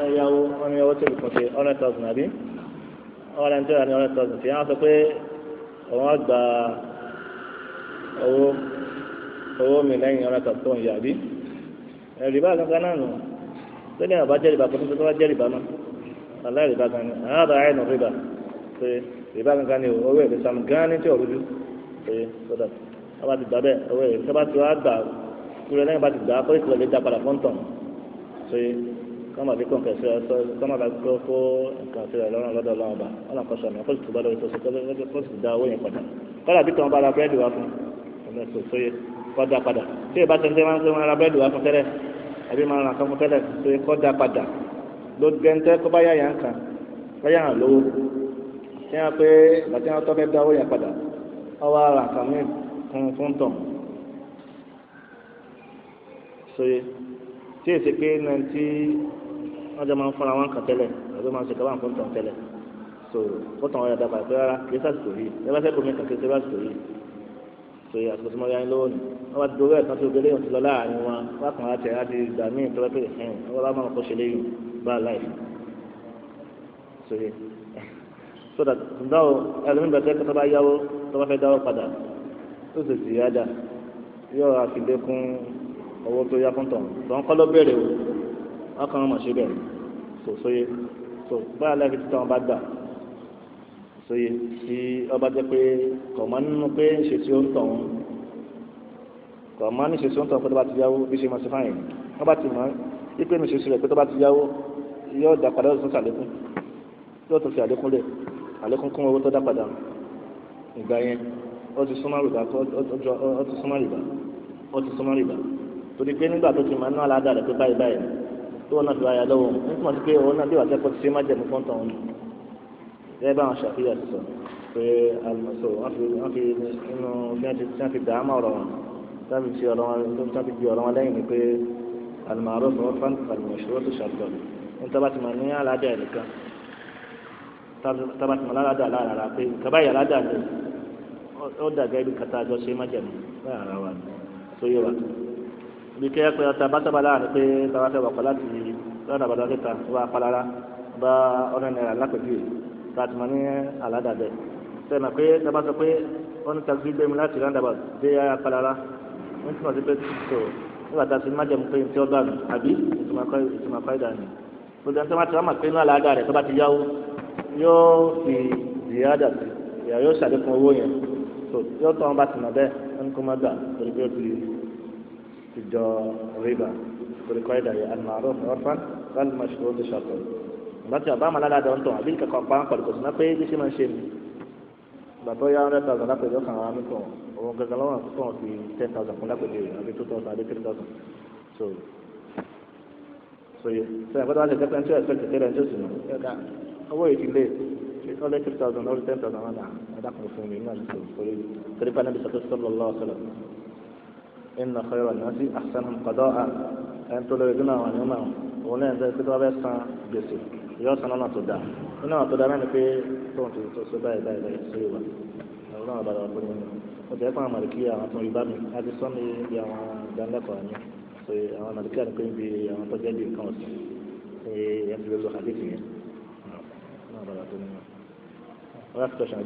ẹ̀yàwó wọn ni owó tó lè kàn sí 100,000 àbí ọ̀rẹ́ ẹni tó yà ní 100,000 tí wọ́n sọ pé òun á gba owó mi lẹ́yìn 100,000 tó ń yà bí rìbá gangan náà nù lẹ́yìn àbá jẹ́ rìbá kó tó bá jẹ́ rìbá náà aláì rìbá gan ni àádọ́ àyè nù rìbá pé rìbá gangan ni owó èlé sàmù gan ní tí ò rújú pé sódà wọ́n bá ti gbà bẹ́ẹ̀ owó èlé tó bá ti wá gbà kúrẹ́ lẹ́yìn bá ti gbà kó ìkìlọ̀ lè dá padà fún tàn pé kọ́mà bí kọ́ńkẹ́ sí ọ kọ́mà bá kó kó nǹkan sí ọ lọ́rùn lọ́dọ̀ ọlọ́run ọba ọlọ́run kọ́ sọ̀nà kó sì tún bá lórí tó sì dá owó yẹn padà kọ́lá bí tọ́wọ́n bá ra búrẹ́dì wá fún ọ̀nà tó sóye kọ́ dá padà tí ìbá tẹ̀sẹ̀ máa ń sọ wọn ra búrẹ́dì wá fún tẹ́lẹ̀ àbí máa ra nǹkan fún tẹ́lẹ̀ sóye kọ́ dá padà ló gẹ́ntẹ́ kó bá yà yàn kan bá yà hàn lówó tí wọ́n pé bàtí wọ́n tọ́ fẹ́ dá owó yẹn padà ọwọ́ ara nǹkan mí fún tọ̀ sóye tí èsì pé nàìjí wọ́n jẹ́ máa ń fúnra wọn kàn tẹ́lẹ̀ àbí máa ń ṣe kábàá fún tàn tẹ́lẹ̀ so fọ́tàn wọn yà dábàá pé rárá kì í sàṣìkò yìí ẹ bá fẹ́ kó mi kàn kí ẹ bá sàṣìkò yìí so àsìkò tí mo yá ń lówó ni wọ́n bá ti dowó ẹ̀kan tó gbé léyìn tó lọ láàrin wọn wọ́n kàn á tẹ̀ á di ìgbà míì tó wẹ́ pé wọ́n bá máa kó ṣe léyìn bá a láì so yẹ so that ǹdáwó ẹlòmíì bẹ̀tẹ̀ kó tó bá yáwó tó bá fẹ́ dáwó padà tó sì sì yáda yóò àfilékún owó tó yá fún tàn tó ń kọ́ ló béèrè o wọ́n kàn án mọ̀ ṣe bẹ́ẹ̀ sòye so báyà láti títà wọn bá gbà sòye tí ọba jẹ pé kọ̀ọ̀mọ́ nínú pé ń ṣe tí ó ń tọ̀ wọn kọ̀ọ̀mọ́ ní ṣe tí ó ń tọ̀ pé tó bá ti yáwó bí ṣe máa ṣe fáyìn wọ́n bá ti mọ̀ ipe ní ṣe sí rẹ̀ pé tó bá ti yáwó yóò dá padà yóò tún ṣàlékún yóò tún fi àlékún lẹ̀ àlékún kún owó tó dá padà ìgbà yẹn ó ti súnmọ́ rìbá torí pé nígbà tó ti máa ná aládàá rẹ̀ pé báyìí tó wọn náà fi wáyà lọ́wọ́ nítorí pé òun náà bí wàá tẹ́kọ̀ọ́ ti ṣe má jẹ̀mú fún tọ̀hún gẹ́gẹ́ bá àwọn ṣàfihàn ti sọ pé àlùmọ̀sọ wọ́n fi inú bí wọ́n fi dàámà ọ̀rọ̀ wọn tí wọ́n fi fi ọ̀rọ̀ wọn lẹ́yìn ni pé al-ma'ruf 'urfan wal-mashhur shartan ní tábà ti máa ní aládàá nìkan tábà ti máa aládàá lára pé kaba yà aládàá ni ó dàgẹ́ ibi kata àjọ ṣe má jẹ̀mú lára wa tó yẹ wa bí kẹ́ pé ọ̀tá bátàbà láàrin pé bàbá fẹ́ wà pọ̀ láti lọ́nà àbàdàn níta wà palára bá ọ̀nà náírà lápẹ̀jù láti mọ̀ ní aládàbẹ̀ sẹ́nà pé bàbá sọ pé wọ́n ní taxi gbé mi láti roundabout dé palára wọ́n ti mọ̀ sí pé tó nígbà tá a sì má jẹun pé ní tí ó gbà mí àbí ìtumọ̀ kọ́ ìdá ni gbogbo ẹni tó má ti wá mà pé ní àlàáda rẹ̀ tó bá ti yáwó yóò fi ziyada sí ìyá yóò ṣàlékún owó yẹn tó yóò tọ́ wọn bá ti mọ̀ bẹ́ẹ̀ wọ́n ní kó má gbà torí pé ó ti jọ rìbá torí kọ́ ìdá yẹn al-ma'ruf 'urfan wal-mashhur shartan láti àbá àmàlà dáadáa ń tọ̀ àbí kankan pa ń pàdé kò sí ná pé bí ṣe máa ń ṣe ni bàtọ́ yá 100,000 lápẹ̀jọ́ kan àwọn amíkọ̀ òun gangan lọ́wọ́ àkókò wọn fi 10,000 fún lápẹ̀jọ́ àbí 2,000 àbí 3,000 so yẹ sẹ́yìn àgbàdo àti ẹ̀kẹ́tẹ́ tí ó ẹ̀fẹ́ tẹ̀tẹ̀rẹ̀ tí ó sì nù ẹ̀ka owó ìdílé ọ̀lẹ́ 3,000 ọ̀lẹ́ 10,000 wọn náà ẹ̀dàkùn fún mi náà nítorí torí pa nàbí sàtọ́ sallallahu alaihi wasallam inna khayra an-nasi ahsanuhum qada'an ẹni tó lórí dúnà àwọn àníwọ̀n òun lẹ́yìn tó tó bá fẹ́ san gbèsè yóò san lọ́nà tó dáa nínú àwọn tó dáa náà ni pé tóun ti tó báyìí sí ìwà àwọn náà bá dàgbà pé ó jẹ́ fún àwọn màlìkí àwọn tó rí bá mi láti sọ ní ibi àwọn ìdánilẹ́kọ̀ọ́ àmì pé àwọn màlìkí àti pé ń bi àwọn tó jẹ́ bí nǹkan ọ̀sìn ṣe ẹ̀ ń fi lọ àdéhùn yẹn náà bá dàgbà pé nínú. Last question,